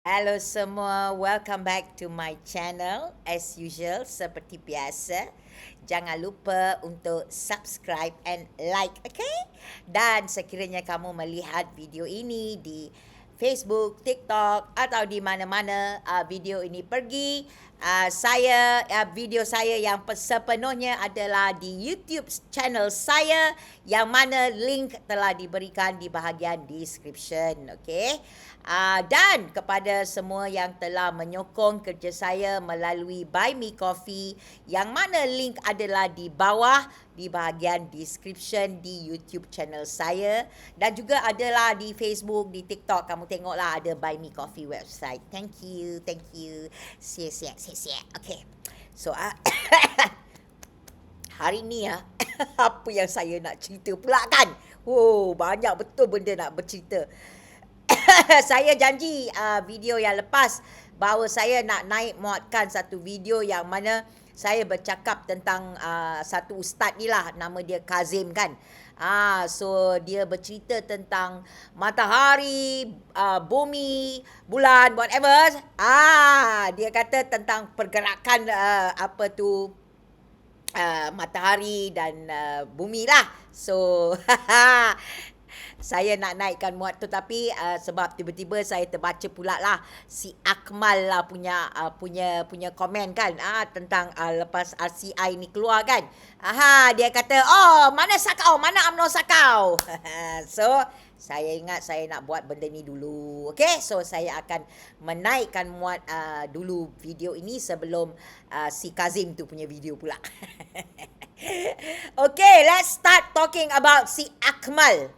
Hello semua, welcome back to my channel. As usual, seperti biasa, jangan lupa untuk subscribe and like, okay? Dan sekiranya kamu melihat video ini di Facebook, TikTok atau di mana-mana video ini pergi, video saya yang sepenuhnya adalah di YouTube channel saya yang mana link telah diberikan di bahagian description, okay? Dan kepada semua yang telah menyokong kerja saya melalui Buy Me Coffee yang mana link adalah di bawah di bahagian description di YouTube channel saya dan juga adalah di Facebook, di TikTok. Kamu tengoklah ada Buy Me Coffee website. Thank you, thank you. Siap. Okay. So, hari ni apa yang saya nak cerita pula kan? Oh, banyak betul benda nak bercerita. Saya janji video yang lepas bahawa saya nak naik muatkan satu video yang mana saya bercakap tentang satu ustaz ni lah, nama dia Kazim kan. So dia bercerita tentang matahari, bumi, bulan, whatever. Dia kata tentang pergerakan matahari dan bumi lah. So saya nak naikkan muat tu tapi sebab tiba-tiba saya terbaca pula lah si Akmal lah punya komen kan tentang lepas RCI ni keluar kan. Dia kata, "Oh, mana Sakau? Mana UMNO Sakau?" So saya ingat saya nak buat benda ni dulu. Okay, so saya akan menaikkan muat dulu video ini sebelum si Kazim tu punya video pula. Okay, let's start talking about si Akmal.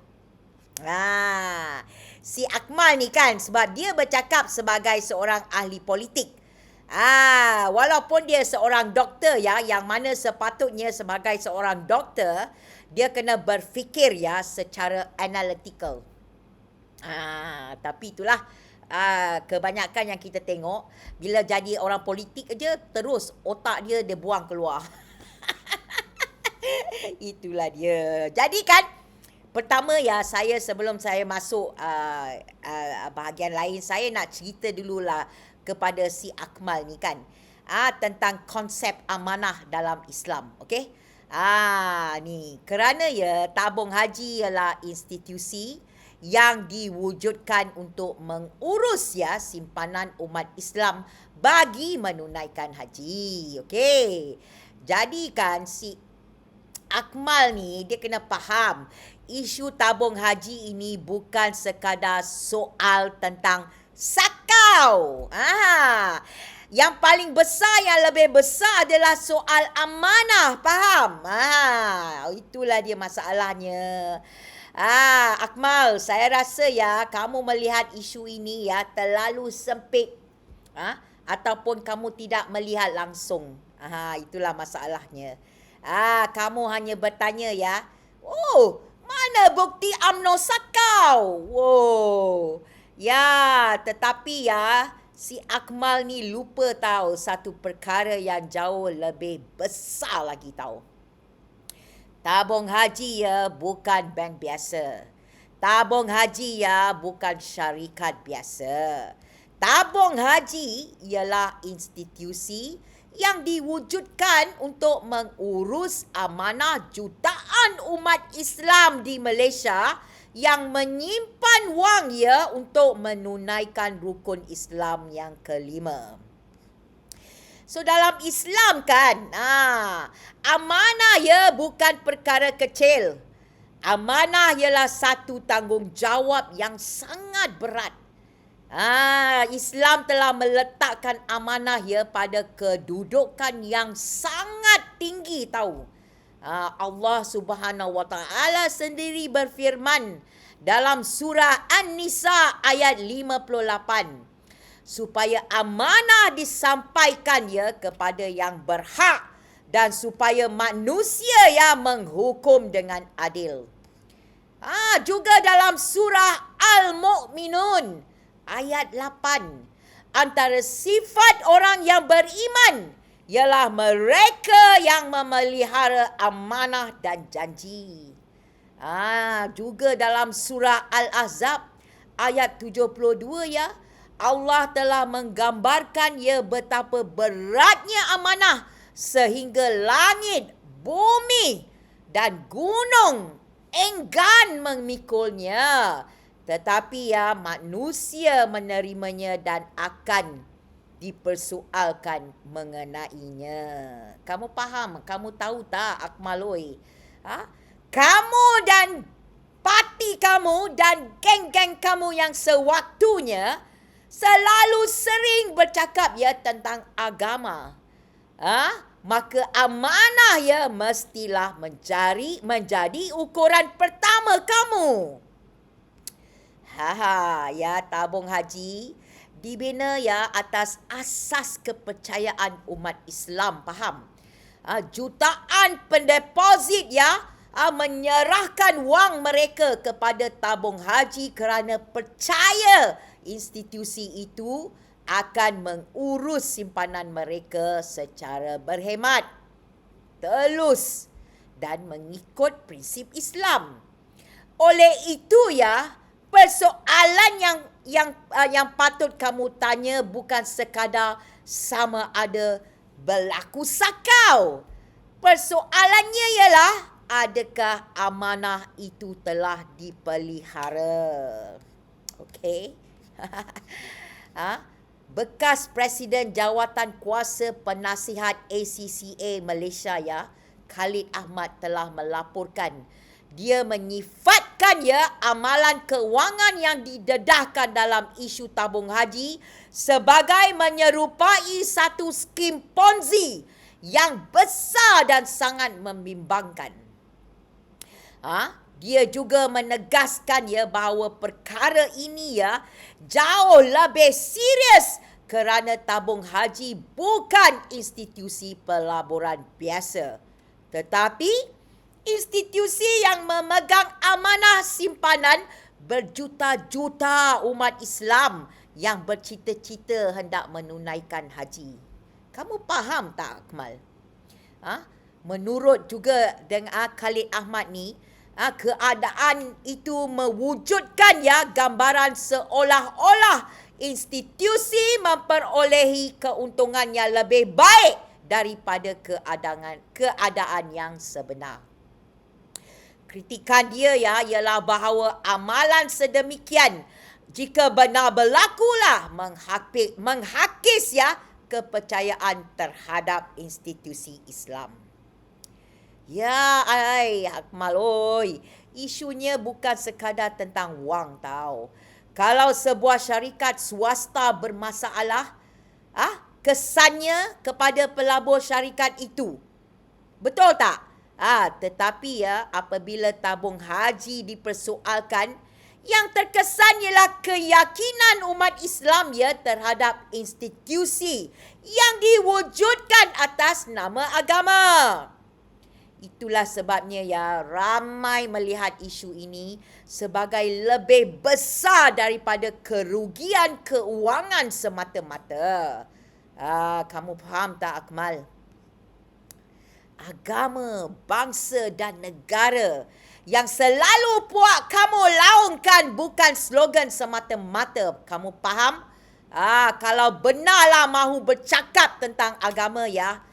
Si Akmal ni kan sebab dia bercakap sebagai seorang ahli politik. Walaupun dia seorang doktor ya, yang mana sepatutnya sebagai seorang doktor dia kena berfikir ya secara analytical. Tapi itulah kebanyakan yang kita tengok bila jadi orang politik aja terus otak dia buang keluar. Itulah dia. Jadi kan pertama ya, saya sebelum saya masuk bahagian lain, saya nak cerita dululah kepada si Akmal ni kan. Tentang konsep amanah dalam Islam, okey? Ni kerana ya tabung haji ialah institusi yang diwujudkan untuk mengurus ya simpanan umat Islam bagi menunaikan haji. Okey. Jadi kan si Akmal ni dia kena faham isu tabung haji ini bukan sekadar soal tentang sakau. Yang paling besar, yang lebih besar adalah soal amanah, faham? Itulah dia masalahnya. Akmal, saya rasa ya kamu melihat isu ini ya terlalu sempit. Ataupun kamu tidak melihat langsung. Itulah masalahnya. Kamu hanya bertanya ya, "Oh, mana bukti UMNO Sakau?" Ya, tetapi ya, si Akmal ni lupa tahu satu perkara yang jauh lebih besar lagi tahu. Tabung haji ya bukan bank biasa. Tabung haji ya bukan syarikat biasa. Tabung haji ialah institusi yang diwujudkan untuk mengurus amanah jutaan umat Islam di Malaysia yang menyimpan wang ya untuk menunaikan rukun Islam yang kelima. So dalam Islam kan, amanah ya bukan perkara kecil. Amanah ialah satu tanggungjawab yang sangat berat. Islam telah meletakkan amanah ya pada kedudukan yang sangat tinggi tahu. Allah Subhanahu Wa Taala sendiri berfirman dalam surah An-Nisa ayat 58 supaya amanah disampaikan ya kepada yang berhak dan supaya manusia ya menghukum dengan adil. Juga dalam surah Al-Mu'minun ayat 8. Antara sifat orang yang beriman ialah mereka yang memelihara amanah dan janji. Juga dalam surah Al-Ahzab ayat 72 ya, Allah telah menggambarkan ya betapa beratnya amanah sehingga langit, bumi dan gunung enggan memikulnya. Tetapi ya manusia menerimanya dan akan dipersoalkan mengenainya. Kamu faham? Kamu tahu tak Akmaloi? Kamu dan parti kamu dan geng-geng kamu yang sewaktunya selalu sering bercakap ya tentang agama. Maka amanah ya mestilah menjadi ukuran pertama kamu. Ya tabung haji dibina ya atas asas kepercayaan umat Islam, faham? Jutaan pendeposit ya menyerahkan wang mereka kepada tabung haji kerana percaya institusi itu akan mengurus simpanan mereka secara berhemat, telus dan mengikut prinsip Islam. Oleh itu ya, persoalan yang patut kamu tanya bukan sekadar sama ada berlaku sakau. Persoalannya ialah adakah amanah itu telah dipelihara. Okey. Bekas Presiden Jawatan Kuasa Penasihat ACCA Malaysia ya, Khalid Ahmad telah melaporkan dia menyifatkan ya amalan kewangan yang didedahkan dalam isu tabung haji sebagai menyerupai satu skim Ponzi yang besar dan sangat membimbangkan. Dia juga menegaskan ya bahawa perkara ini ya jauh lebih serius kerana tabung haji bukan institusi pelaburan biasa, tetapi institusi yang memegang amanah simpanan berjuta-juta umat Islam yang bercita-cita hendak menunaikan haji. Kamu faham tak, Akmal? Menurut juga dengan Khalid Ahmad ni, keadaan itu mewujudkan ya gambaran seolah-olah institusi memperolehi keuntungan yang lebih baik daripada keadaan yang sebenar. Kritikan dia ya ialah bahawa amalan sedemikian jika benar berlakulah menghakis ya kepercayaan terhadap institusi Islam. Ya, Akmal, isunya bukan sekadar tentang wang tau. Kalau sebuah syarikat swasta bermasalah, kesannya kepada pelabur syarikat itu. Betul tak? Tetapi ya apabila tabung haji dipersoalkan, yang terkesan ialah keyakinan umat Islam ya terhadap institusi yang diwujudkan atas nama agama. Itulah sebabnya ya ramai melihat isu ini sebagai lebih besar daripada kerugian keuangan semata-mata. Kamu faham tak, Akmal? Agama, bangsa dan negara yang selalu puak kamu laungkan bukan slogan semata-mata. Kamu faham? Kalau benarlah mahu bercakap tentang agama ya,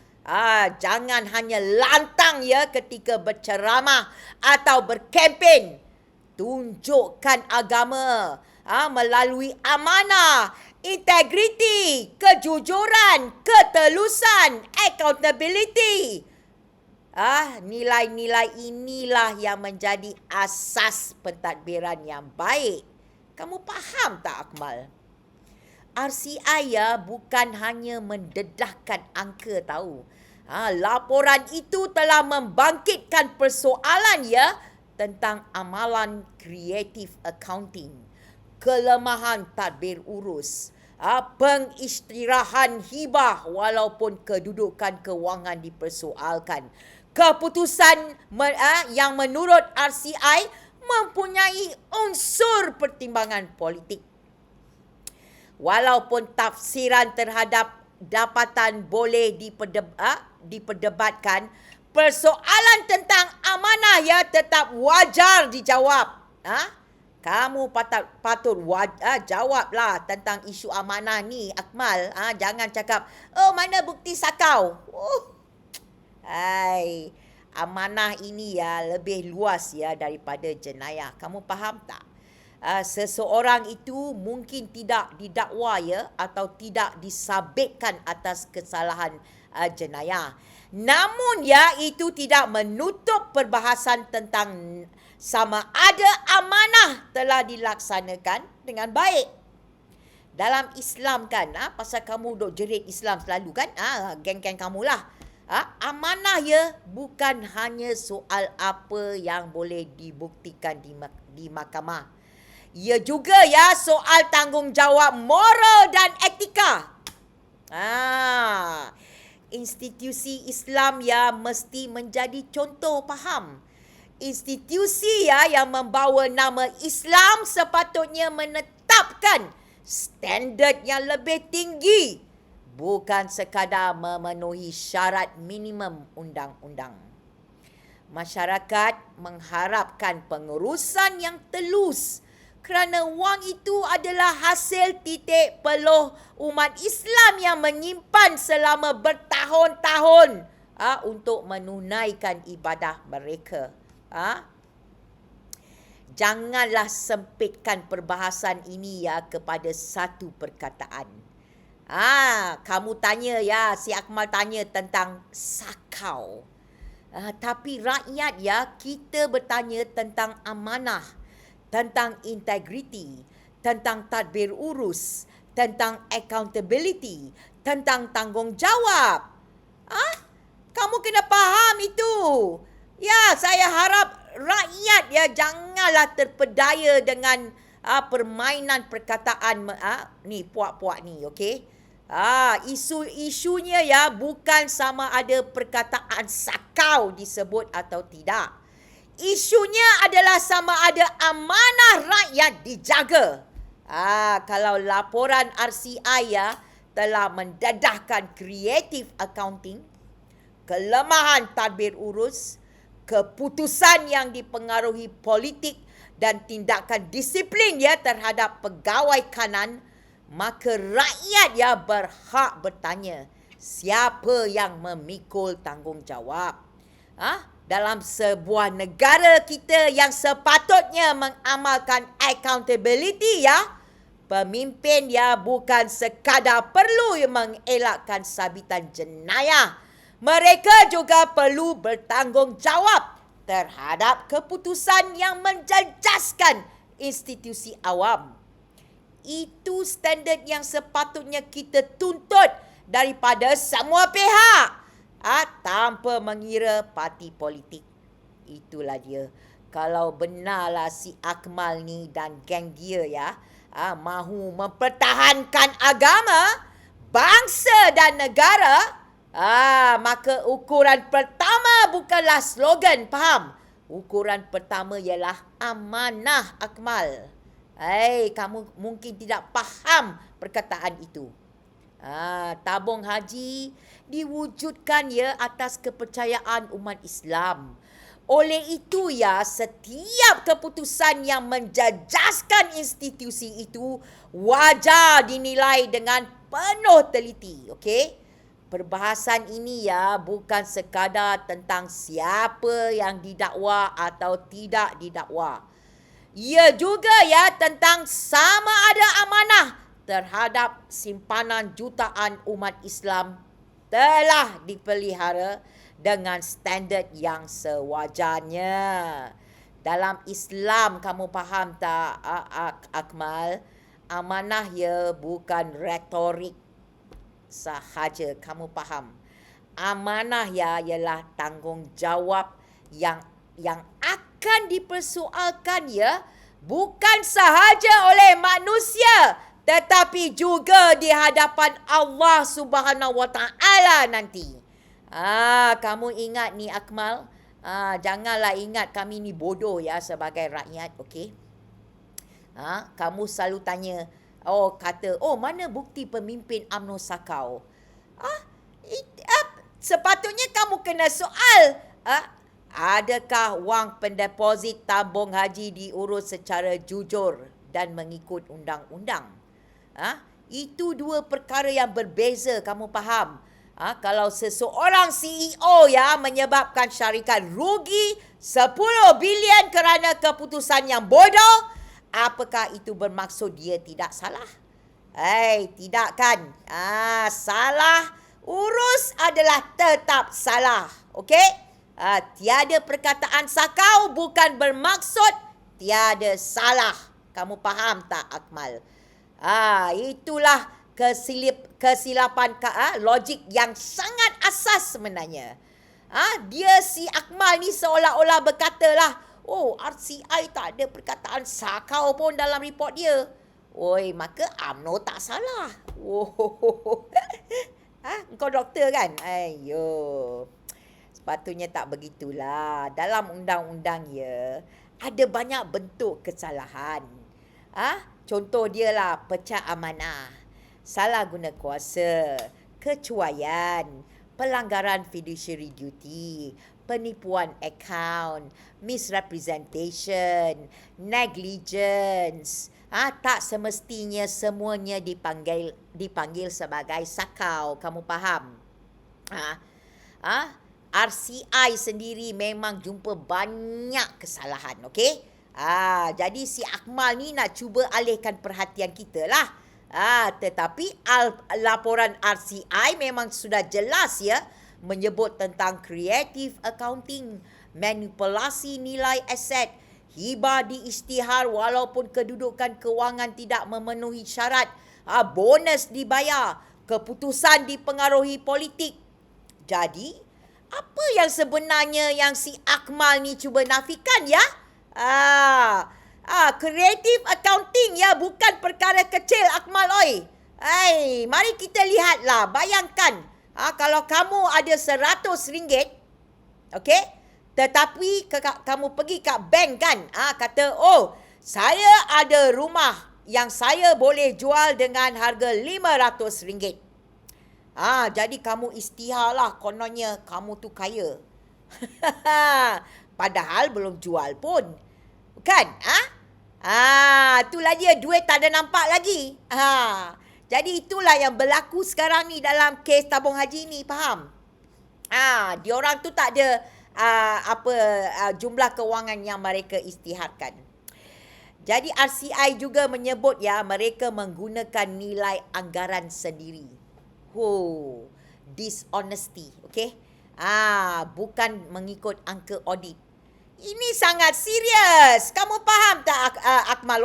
jangan hanya lantang ya ketika berceramah atau berkempen. Tunjukkan agama melalui amanah, integriti, kejujuran, ketelusan, accountability. Nilai-nilai inilah yang menjadi asas pentadbiran yang baik. Kamu faham tak, Akmal? RCI ya bukan hanya mendedahkan angka tahu. Laporan itu telah membangkitkan persoalan ya tentang amalan creative accounting, kelemahan tadbir urus, pengisytiharan hibah walaupun kedudukan kewangan dipersoalkan. Keputusan yang menurut RCI mempunyai unsur pertimbangan politik. Walaupun tafsiran terhadap dapatan boleh diperdebatkan, persoalan tentang amanah ya tetap wajar dijawab. Kamu patut jawablah tentang isu amanah ni, Akmal. Jangan cakap, oh mana bukti sakau. Hai, amanah ini ya lebih luas ya daripada jenayah. Kamu faham tak? Seseorang itu mungkin tidak didakwa ya atau tidak disabitkan atas kesalahan jenayah. Namun ya itu tidak menutup perbahasan tentang sama ada amanah telah dilaksanakan dengan baik. Dalam Islam kan, pasal kamu duk jerit Islam selalu kan, geng-geng kamulah. Amanah ya bukan hanya soal apa yang boleh dibuktikan di mahkamah. Ia juga ya soal tanggungjawab moral dan etika. Institusi Islam ya mesti menjadi contoh, faham? Institusi ya yang membawa nama Islam sepatutnya menetapkan standard yang lebih tinggi, bukan sekadar memenuhi syarat minimum undang-undang. Masyarakat mengharapkan pengurusan yang telus kerana wang itu adalah hasil titik peluh umat Islam yang menyimpan selama bertahun-tahun untuk menunaikan ibadah mereka. Janganlah sempitkan perbahasan ini ya kepada satu perkataan. Kamu tanya ya, si Akmal tanya tentang sakau. Tapi rakyat ya, kita bertanya tentang amanah, tentang integriti, tentang tadbir urus, tentang accountability, tentang tanggungjawab. Kamu kena faham itu. Ya, saya harap rakyat ya janganlah terpedaya dengan permainan perkataan ni puak-puak ni, okey? Isu-isunya ya bukan sama ada perkataan sakau disebut atau tidak. Isunya adalah sama ada amanah rakyat dijaga. Kalau laporan RCI ya telah mendedahkan creative accounting, kelemahan tadbir urus, keputusan yang dipengaruhi politik dan tindakan disiplin ya terhadap pegawai kanan, maka rakyat ya berhak bertanya siapa yang memikul tanggungjawab. Dalam sebuah negara kita yang sepatutnya mengamalkan accountability ya, pemimpin ya bukan sekadar perlu mengelakkan sabitan jenayah. Mereka juga perlu bertanggungjawab terhadap keputusan yang menjejaskan institusi awam. Itu standard yang sepatutnya kita tuntut daripada semua pihak, tanpa mengira parti politik. Itulah dia. Kalau benarlah si Akmal ni dan geng dia ya, mahu mempertahankan agama, bangsa dan negara, maka ukuran pertama bukanlah slogan, faham? Ukuran pertama ialah amanah, Akmal. Kamu mungkin tidak faham perkataan itu. Tabung haji diwujudkan ya atas kepercayaan umat Islam. Oleh itu ya, setiap keputusan yang menjejaskan institusi itu wajar dinilai dengan penuh teliti, okey? Perbahasan ini ya bukan sekadar tentang siapa yang didakwa atau tidak didakwa. Ia juga ya tentang sama ada amanah terhadap simpanan jutaan umat Islam telah dipelihara dengan standard yang sewajarnya. Dalam Islam, kamu faham tak, Akmal? Amanah ya bukan retorik sahaja, kamu faham. Amanah ya ialah tanggungjawab yang akan dipersoalkan ya bukan sahaja oleh manusia tetapi juga di hadapan Allah Subhanahu Wa Taala nanti. Kamu ingat ni, Akmal, janganlah ingat kami ni bodoh ya sebagai rakyat, okey? Kamu selalu tanya, kata, mana bukti pemimpin UMNO sakau? Sepatutnya kamu kena soal, Adakah wang pendeposit tabung haji diurus secara jujur dan mengikut undang-undang? Itu dua perkara yang berbeza, kamu faham? Kalau seseorang CEO ya menyebabkan syarikat rugi 10 bilion kerana keputusan yang bodoh, apakah itu bermaksud dia tidak salah? Tidak kan? Salah urus adalah tetap salah. Okey? Tiada perkataan sakau bukan bermaksud tiada salah. Kamu faham tak, Akmal? Itulah kesilapan logik yang sangat asas sebenarnya. Dia si Akmal ni seolah-olah berkatalah, RCI tak ada perkataan sakau pun dalam report dia. Maka UMNO tak salah. Engkau doktor kan? Sepatutnya tak begitulah. Dalam undang-undang ya, ada banyak bentuk kesalahan. Contoh dia lah, pecah amanah, salah guna kuasa, kecuaian, pelanggaran fiduciary duty, penipuan akaun, misrepresentation, negligence. Tak semestinya semuanya dipanggil sebagai sakau. Kamu faham? RCI sendiri memang jumpa banyak kesalahan, okey? Jadi si Akmal ni nak cuba alihkan perhatian kita lah. Tetapi laporan RCI memang sudah jelas ya, menyebut tentang creative accounting, manipulasi nilai aset, hibah diisytihar walaupun kedudukan kewangan tidak memenuhi syarat, bonus dibayar, keputusan dipengaruhi politik. Jadi, apa yang sebenarnya yang si Akmal ni cuba nafikan ya? Creative accounting ya, bukan perkara kecil, Akmal oi. Mari kita lihatlah, bayangkan kalau kamu ada RM100, okey? Tetapi kamu pergi kat bank kan, kata, saya ada rumah yang saya boleh jual dengan harga RM500. Jadi kamu isytihar lah, kononnya kamu tu kaya. Padahal belum jual pun. Bukan? Itulah dia, duit tak ada nampak lagi. Jadi itulah yang berlaku sekarang ni dalam kes tabung haji ni, faham? Diorang tu tak ada jumlah kewangan yang mereka isytiharkan. Jadi RCI juga menyebut ya, mereka menggunakan nilai anggaran sendiri. Dishonesty, okey? Bukan mengikut angka audit. Ini sangat serius. Kamu faham tak, Akmal?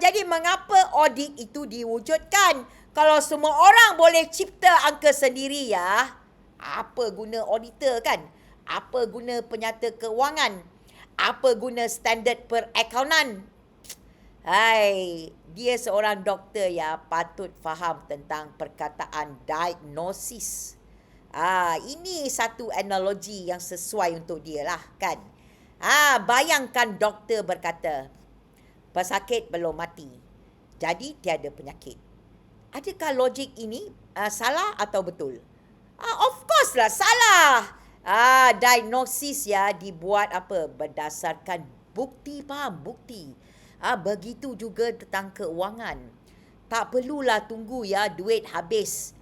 Jadi mengapa audit itu diwujudkan? Kalau semua orang boleh cipta angka sendiri ya, apa guna auditor kan? Apa guna penyata kewangan? Apa guna standard perakaunan? Dia seorang doktor ya, patut faham tentang perkataan diagnosis. Ini satu analogi yang sesuai untuk dia lah kan. Bayangkan doktor berkata, pesakit belum mati, jadi tiada penyakit. Adakah logik ini salah atau betul? Of course lah salah. Diagnosis ya dibuat berdasarkan bukti, faham? Bukti. Begitu juga tentang keuangan. Tak perlulah tunggu ya duit habis.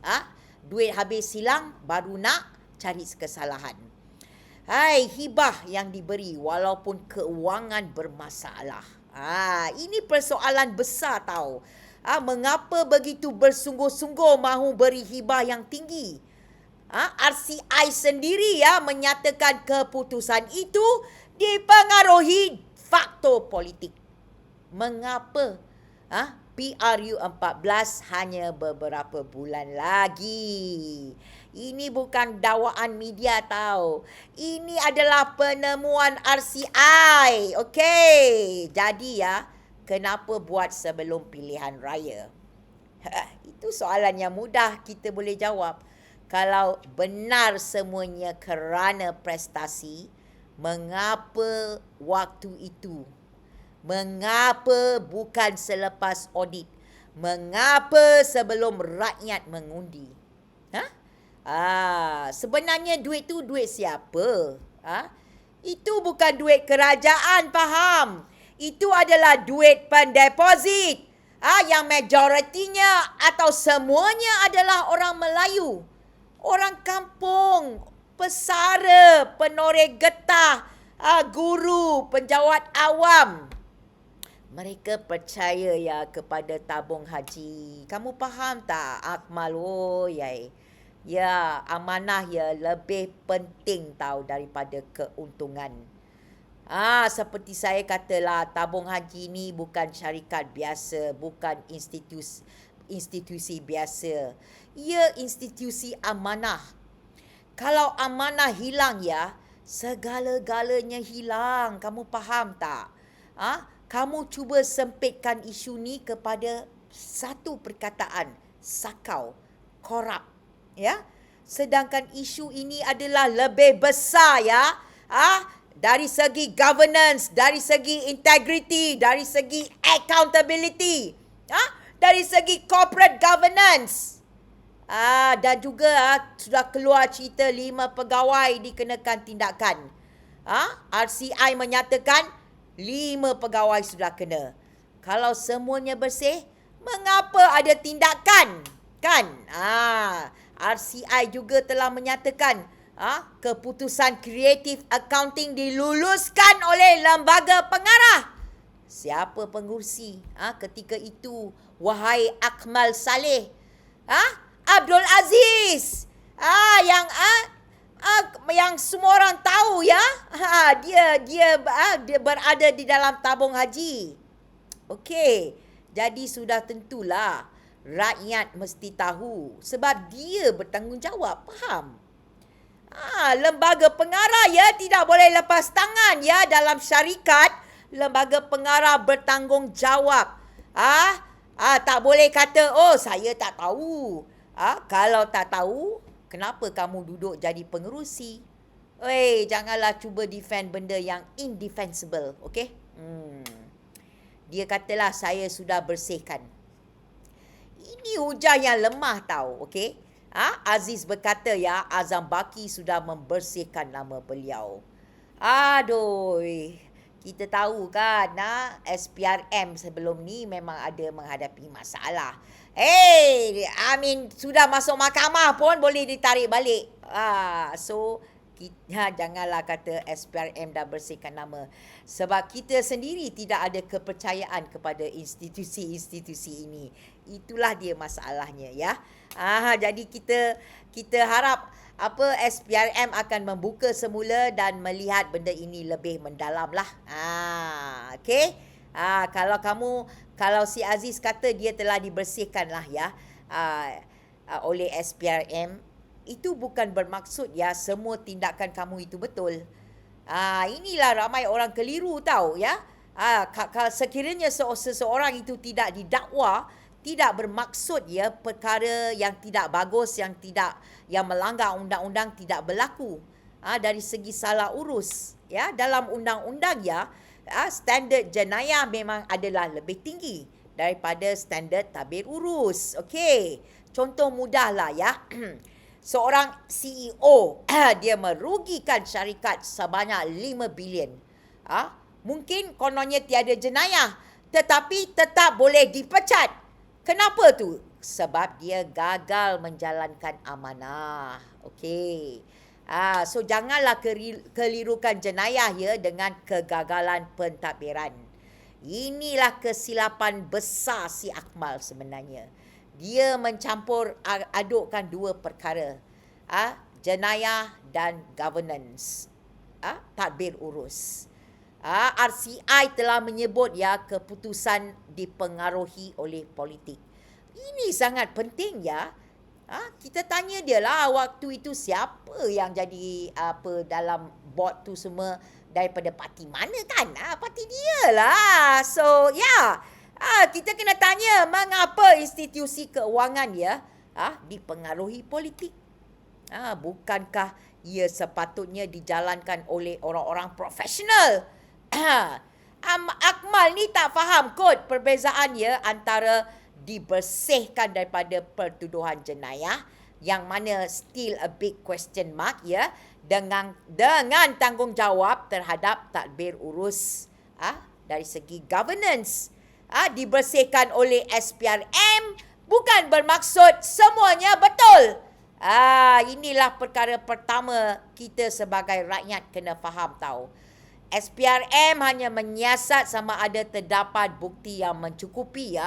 Duit habis hilang baru nak cari kesalahan. Hibah yang diberi walaupun keuangan bermasalah. Ini persoalan besar tau. Mengapa begitu bersungguh-sungguh mahu beri hibah yang tinggi? RCI sendiri ya menyatakan keputusan itu dipengaruhi faktor politik. Mengapa PRU 14 hanya beberapa bulan lagi? Ini bukan dakwaan media tau. Ini adalah penemuan RCI. Okey. Jadi ya, kenapa buat sebelum pilihan raya? Itu soalan yang mudah kita boleh jawab. Kalau benar semuanya kerana prestasi, mengapa waktu itu? Mengapa bukan selepas audit? Mengapa sebelum rakyat mengundi? Sebenarnya duit tu duit siapa? Itu bukan duit kerajaan, faham? Itu adalah duit pendeposit. Yang majoritinya atau semuanya adalah orang Melayu. Orang kampung, pesara, penoreh getah, guru, penjawat awam. Mereka percaya ya kepada tabung haji. Kamu faham tak, Akmal? Oh, yai. Ya, amanah ya lebih penting tahu daripada keuntungan. Seperti saya katalah, tabung haji ni bukan syarikat biasa, bukan institusi biasa. Ia institusi amanah. Kalau amanah hilang ya, segala-galanya hilang. Kamu faham tak? Kamu cuba sempitkan isu ni kepada satu perkataan, sakau, korup. Ya, sedangkan isu ini adalah lebih besar ya. Dari segi governance, dari segi integrity, dari segi accountability, dari segi corporate governance. Dan juga sudah keluar cerita 5 pegawai dikenakan tindakan. RCI menyatakan 5 pegawai sudah kena. Kalau semuanya bersih, mengapa ada tindakan? Kan? RCI juga telah menyatakan keputusan Creative Accounting diluluskan oleh lembaga pengarah. Siapa pengurusi ketika itu? Wahai Akmal Saleh, Abdul Aziz, yang semua orang tahu ya, dia berada di dalam tabung haji. Okey, jadi sudah tentulah rakyat mesti tahu sebab dia bertanggungjawab, faham? Lembaga pengarah ya tidak boleh lepas tangan ya. Dalam syarikat, lembaga pengarah bertanggungjawab. Tak boleh kata, oh saya tak tahu. Kalau tak tahu, kenapa kamu duduk jadi pengerusi? Janganlah cuba defend benda yang indefensible, okey? Dia katalah saya sudah bersihkan. Ini hujah yang lemah tahu, okey? Aziz berkata ya, Azam Baki sudah membersihkan nama beliau. Aduh, kita tahu kan, SPRM sebelum ni memang ada menghadapi masalah. Sudah masuk mahkamah pun boleh ditarik balik. So, janganlah kata SPRM dah bersihkan nama. Sebab kita sendiri tidak ada kepercayaan kepada institusi-institusi ini. Itulah dia masalahnya ya. Jadi kita harap SPRM akan membuka semula dan melihat benda ini lebih mendalam lah. Okey. Kalau si Aziz kata dia telah dibersihkan lah ya oleh SPRM, itu bukan bermaksud ya semua tindakan kamu itu betul. Inilah ramai orang keliru tahu ya. Sekiranya seseorang itu tidak didakwa, tidak bermaksud ya perkara yang tidak bagus, yang melanggar undang-undang tidak berlaku. Dari segi salah urus ya, dalam undang-undang ya, standard jenayah memang adalah lebih tinggi daripada standard tabir urus. Okey, contoh mudahlah ya. Seorang CEO dia merugikan syarikat sebanyak 5 bilion. Mungkin kononnya tiada jenayah, tetapi tetap boleh dipecat. Kenapa tu? Sebab dia gagal menjalankan amanah. Okey. So janganlah kelirukan jenayah ya dengan kegagalan pentadbiran. Inilah kesilapan besar si Akmal sebenarnya. Dia mencampur adukkan dua perkara. Jenayah dan governance. Tadbir urus. RCI telah menyebut ya keputusan dipengaruhi oleh politik. Ini sangat penting ya. Kita tanya dia lah waktu itu siapa yang jadi dalam board tu semua daripada parti mana kan? Parti dia lah. So kita kena tanya mengapa institusi keuangan ya dipengaruhi politik. Bukankah ia sepatutnya dijalankan oleh orang-orang profesional? Akmal ni tak faham kot perbezaan ya antara dibersihkan daripada pertuduhan jenayah yang mana still a big question mark ya, dengan tanggungjawab terhadap tadbir urus dari segi governance. Dibersihkan oleh SPRM bukan bermaksud semuanya betul. Inilah perkara pertama kita sebagai rakyat kena faham tahu. SPRM hanya menyiasat sama ada terdapat bukti yang mencukupi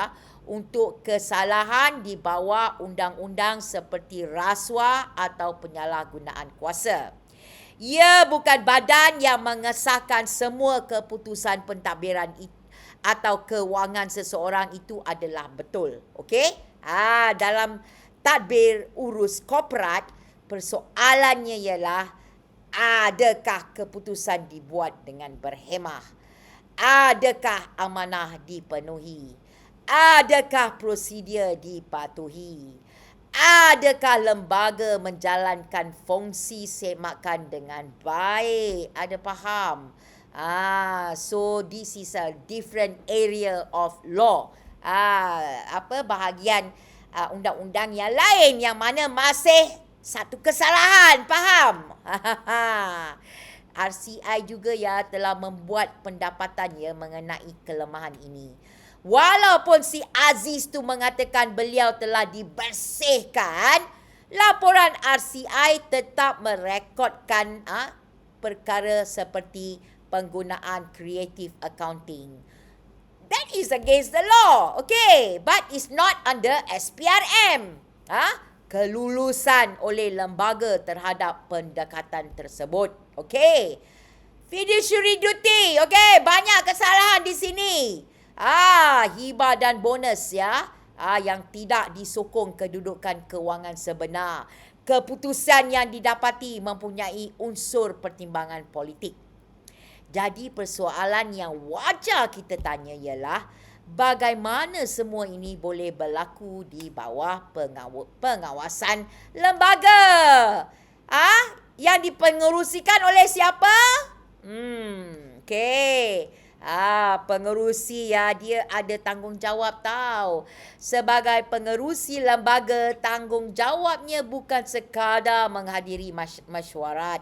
untuk kesalahan di bawah undang-undang seperti rasuah atau penyalahgunaan kuasa. Ia bukan badan yang mengesahkan semua keputusan pentadbiran atau kewangan seseorang itu adalah betul. Okey? Dalam tadbir urus korporat, persoalannya ialah adakah keputusan dibuat dengan berhemah? Adakah amanah dipenuhi? Adakah prosedur dipatuhi? Adakah lembaga menjalankan fungsi semakan dengan baik? Ada faham? So this is a different area of law. Bahagian undang-undang yang lain yang mana masih satu kesalahan, faham? RCI juga telah membuat pendapatannya mengenai kelemahan ini. Walaupun si Aziz tu mengatakan beliau telah dibersihkan, laporan RCI tetap merekodkan perkara seperti penggunaan creative accounting. That is against the law, okay? But it's not under SPRM. Kelulusan oleh lembaga terhadap pendekatan tersebut, okay? Fiduciary duty, okay? Banyak kesalahan di sini. Hibah dan bonus yang tidak disokong kedudukan kewangan sebenar. Keputusan yang didapati mempunyai unsur pertimbangan politik. Jadi persoalan yang wajar kita tanya ialah bagaimana semua ini boleh berlaku di bawah pengawasan lembaga? Yang dipengerusikan oleh siapa? Okay. Pengerusi dia ada tanggungjawab tahu. Sebagai pengerusi lembaga, tanggungjawabnya bukan sekadar menghadiri mesyuarat.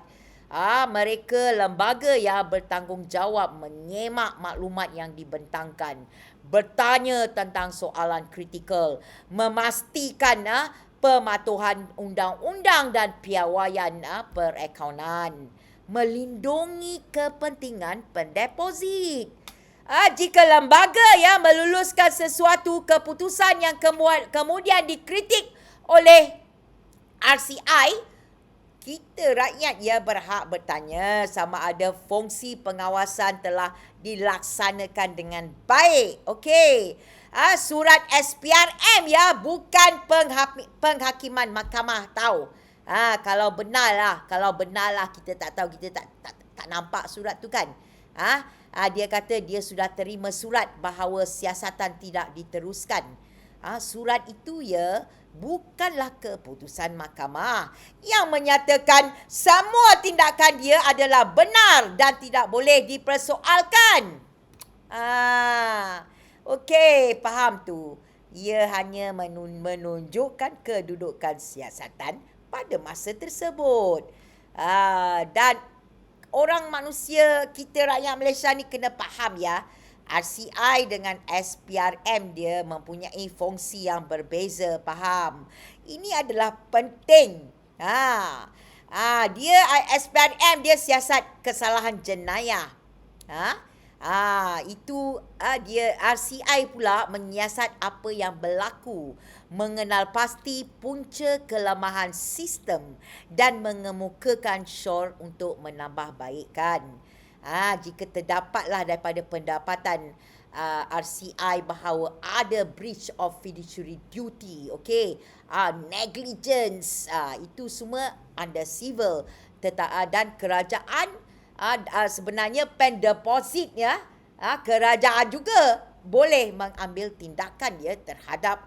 Mereka lembaga bertanggungjawab menyemak maklumat yang dibentangkan, bertanya tentang soalan kritikal, memastikan pematuhan undang-undang dan piawaian perakaunan, melindungi kepentingan pendeposit. Jika lembaga meluluskan sesuatu keputusan yang kemudian dikritik oleh RCI, kita rakyat berhak bertanya sama ada fungsi pengawasan telah dilaksanakan dengan baik. Okey. Surat SPRM bukan penghakiman mahkamah tahu. Kalau benar lah kita tak tahu, kita tak nampak surat tu kan. Dia kata dia sudah terima surat bahawa siasatan tidak diteruskan. Surat itu bukanlah keputusan mahkamah yang menyatakan semua tindakan dia adalah benar dan tidak boleh dipersoalkan. Okey, faham tu. Ia hanya menunjukkan kedudukan siasatan pada masa tersebut. Dan orang manusia, kita rakyat Malaysia ni kena faham RCI dengan SPRM dia mempunyai fungsi yang berbeza, faham? Ini adalah penting. Dia SPRM dia siasat kesalahan jenayah. Itu dia RCI pula menyiasat apa yang berlaku, mengenal pasti punca kelemahan sistem dan mengemukakan syur untuk menambah baikkan. Jika terdapatlah daripada pendapatan RCI bahawa ada breach of fiduciary duty, okay, negligence, itu semua under civil, dan kerajaan sebenarnya pen deposit kerajaan juga boleh mengambil tindakan terhadap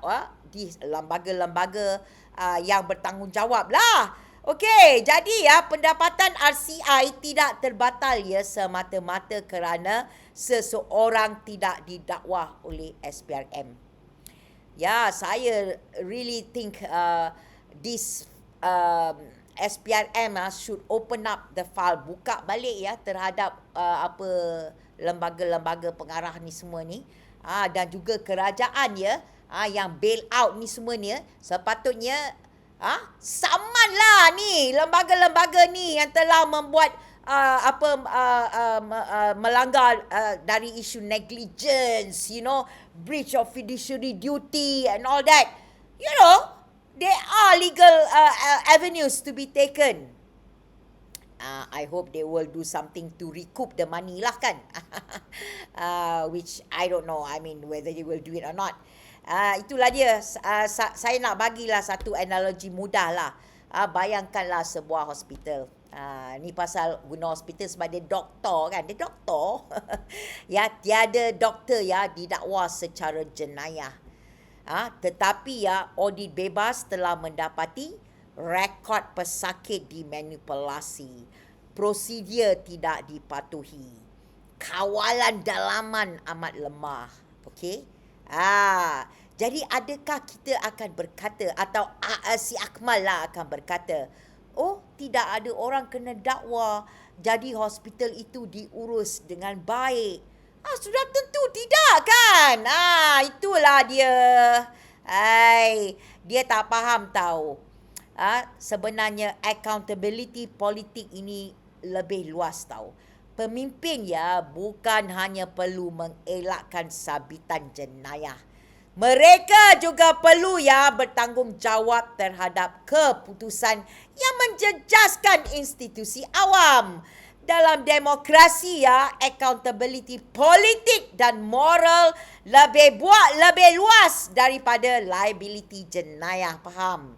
di lembaga-lembaga yang bertanggungjawab lah. Okey, jadi pendapatan RCI tidak terbatal semata-mata kerana seseorang tidak didakwa oleh SPRM. Saya really think this um, SPRM should open up the file, buka balik ya terhadap apa lembaga-lembaga pengarah ni semua ni, dan juga kerajaan ya, yang bail out ni semua ni sepatutnya saman lah ni lembaga-lembaga ni yang telah membuat melanggar dari isu negligence, breach of fiduciary duty and all that. There are legal avenues to be taken. I hope they will do something to recoup the money lah kan. Which I don't know. I mean whether they will do it or not. Itulah dia. Saya nak bagilah satu analogi mudah lah. Bayangkanlah sebuah hospital. Ni pasal guna hospital sebab dia doktor kan. Dia doktor. Ya, tiada doktor ya didakwa secara jenayah. Tetapi ya audit bebas telah mendapati rekod pesakit dimanipulasi, prosedur tidak dipatuhi, kawalan dalaman amat lemah. Okey? Jadi adakah kita akan berkata atau si Akmal lah akan berkata, oh tidak ada orang kena dakwa, jadi hospital itu diurus dengan baik. Sudah tentu tidak kan? Itulah dia. Dia tak faham tahu. Sebenarnya accountability politik ini lebih luas tahu. Pemimpin ya bukan hanya perlu mengelakkan sabitan jenayah. Mereka juga perlu ya bertanggungjawab terhadap keputusan yang menjejaskan institusi awam. Dalam demokrasi ya, accountability politik dan moral lebih luas daripada liability jenayah, faham?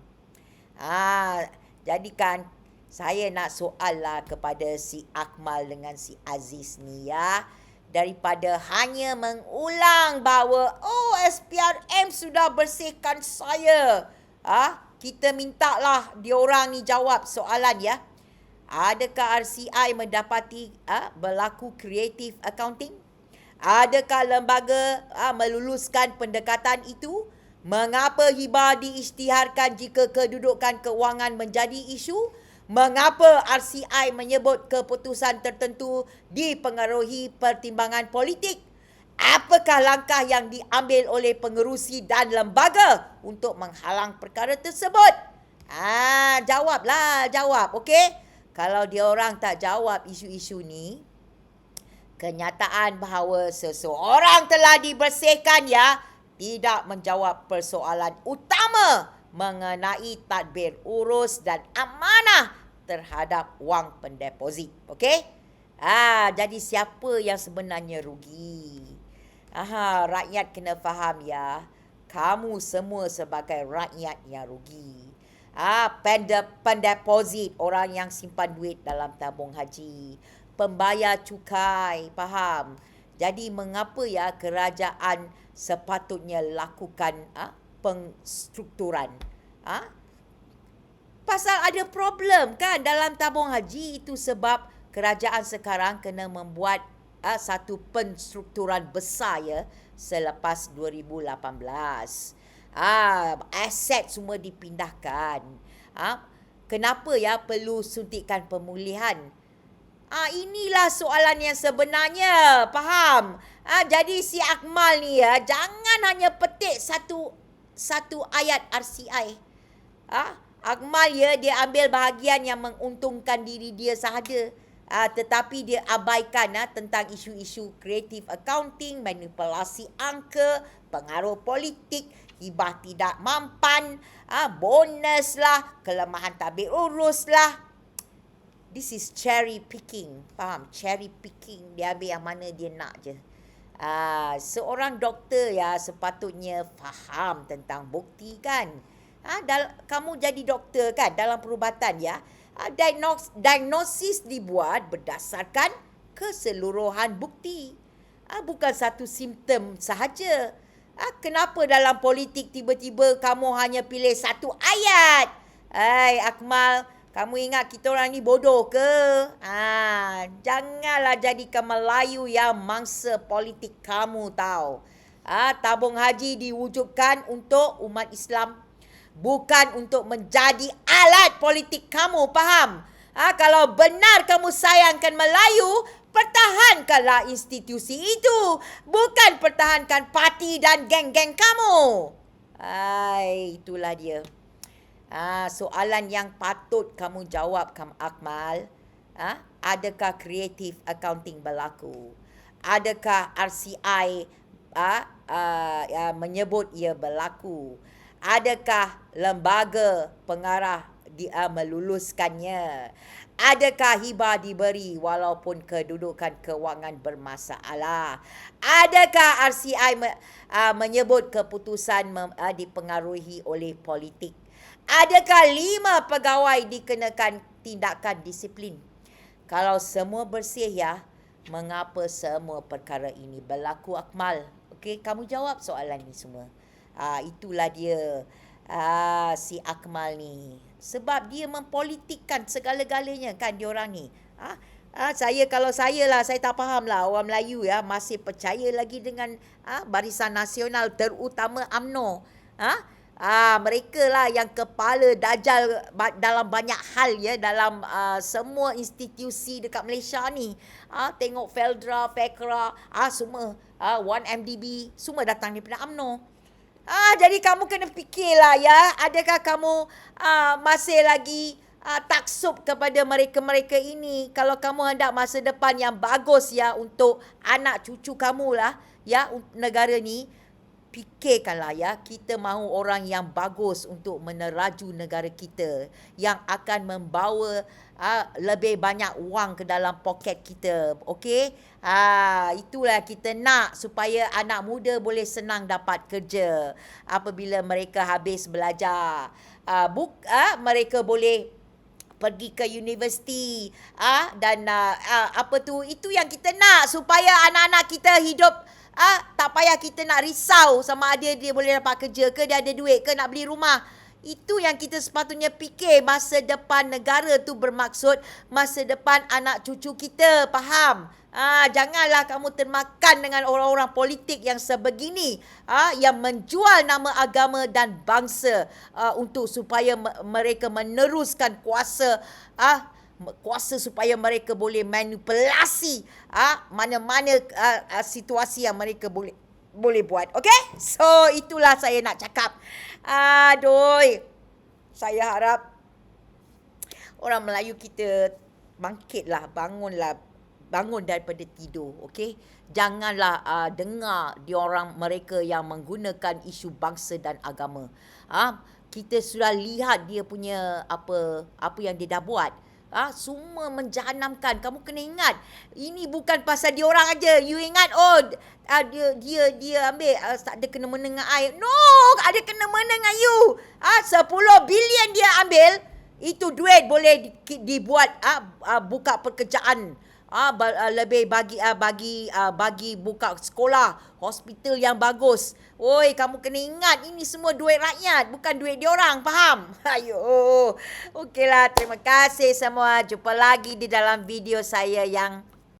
Jadi kan saya nak soal lah kepada si Akmal dengan si Aziz ni ya. Daripada hanya mengulang bahawa SPRM sudah bersihkan saya. Kita mintalah diorang ni jawab soalan ya. Adakah RCI mendapati berlaku creative accounting? Adakah lembaga meluluskan pendekatan itu? Mengapa hibah diisytiharkan jika kedudukan kewangan menjadi isu? Mengapa RCI menyebut keputusan tertentu dipengaruhi pertimbangan politik? Apakah langkah yang diambil oleh pengerusi dan lembaga untuk menghalang perkara tersebut? Jawab, okey? Kalau dia orang tak jawab isu-isu ni, kenyataan bahawa seseorang telah dibersihkan ya, tidak menjawab persoalan utama mengenai tadbir urus dan amanah terhadap wang pendeposit. Okey? Jadi siapa yang sebenarnya rugi? Rakyat kena faham ya. Kamu semua sebagai rakyat yang rugi. Pendeposit, orang yang simpan duit dalam tabung haji, pembayar cukai, faham? Jadi mengapa ya kerajaan sepatutnya lakukan pengstrukturan? Pasal ada problem kan dalam tabung haji, itu sebab kerajaan sekarang kena membuat satu penstrukturan besar ya selepas 2018. Aset semua dipindahkan. Kenapa ya perlu suntikan pemulihan? Inilah soalan yang sebenarnya, faham? Jadi si Akmal ni ya, jangan hanya petik satu ayat RCI. Akmal ya, dia ambil bahagian yang menguntungkan diri dia sahaja. Tetapi dia abaikan tentang isu-isu creative accounting, manipulasi angka, pengaruh politik, hibah tidak mampan, bonus lah, kelemahan tabir urus lah. This is cherry picking, faham? Cherry picking, dia ambil yang mana dia nak je. Seorang doktor ya sepatutnya faham tentang bukti kan. Kamu jadi doktor kan dalam perubatan ya. Diagnosis dibuat berdasarkan keseluruhan bukti. Bukan satu simptom sahaja. Kenapa dalam politik tiba-tiba kamu hanya pilih satu ayat? Akmal, kamu ingat kita orang ni bodoh ke? Janganlah jadikan Melayu yang mangsa politik kamu tahu. Tabung haji diwujudkan untuk umat Islam. bukan untuk menjadi alat politik kamu, faham? Kalau benar kamu sayangkan Melayu, pertahankanlah institusi itu, bukan pertahankan parti dan geng-geng kamu. Itulah dia. Soalan yang patut kamu jawab, Akmal. Adakah creative accounting berlaku? Adakah RCI menyebut ia berlaku? Adakah lembaga pengarah meluluskannya? Adakah hibah diberi walaupun kedudukan kewangan bermasalah? Adakah RCI menyebut keputusan dipengaruhi oleh politik? Adakah 5 pegawai dikenakan tindakan disiplin? Kalau semua bersih ya, mengapa semua perkara ini berlaku, Akmal? Okey, kamu jawab soalan ni semua. Itulah dia si Akmal ni. Sebab dia mempolitikkan segala-galanya kan diorang ni. Kalau saya tak faham lah orang Melayu ya masih percaya lagi dengan Barisan Nasional, terutama UMNO. Mereka lah yang kepala dajal dalam banyak hal ya, dalam semua institusi dekat Malaysia ni. Tengok Feldra, Fekra, semua 1MDB, semua datang daripada UMNO. Jadi kamu kena fikirlah ya, adakah kamu masih lagi taksub kepada mereka-mereka ini? Kalau kamu hendak masa depan yang bagus ya untuk anak cucu kamu lah ya, negara ni, fikirkanlah ya, kita mahu orang yang bagus untuk meneraju negara kita, yang akan membawa lebih banyak wang ke dalam poket kita. Okey? Itulah kita nak, supaya anak muda boleh senang dapat kerja apabila mereka habis belajar. Mereka boleh pergi ke universiti dan itu yang kita nak, supaya anak-anak kita hidup tak payah kita nak risau sama ada dia boleh dapat kerja ke, dia ada duit ke nak beli rumah. Itu yang kita sepatutnya fikir. Masa depan negara tu bermaksud masa depan anak cucu kita, faham? Janganlah kamu termakan dengan orang-orang politik yang sebegini, yang menjual nama agama dan bangsa untuk supaya mereka meneruskan kuasa supaya mereka boleh manipulasi mana-mana situasi yang mereka boleh buat. Okey? So itulah saya nak cakap. Saya harap orang Melayu kita bangkitlah, bangun daripada tidur. Okey? Janganlah dengar mereka yang menggunakan isu bangsa dan agama. Kita sudah lihat dia punya apa yang dia dah buat. Semua menjahanamkan. Kamu kena ingat, ini bukan pasal dia orang aja. You ingat dia ambil tak ada kena-mena dengan I. No, ada kena-mena dengan you. 10 bilion dia ambil, itu duit boleh dibuat buka pekerjaan. Lebih bagi buka sekolah, hospital yang bagus. Oi, kamu kena ingat, ini semua duit rakyat, bukan duit diorang, faham? Okeylah, terima kasih semua. Jumpa lagi di dalam video saya yang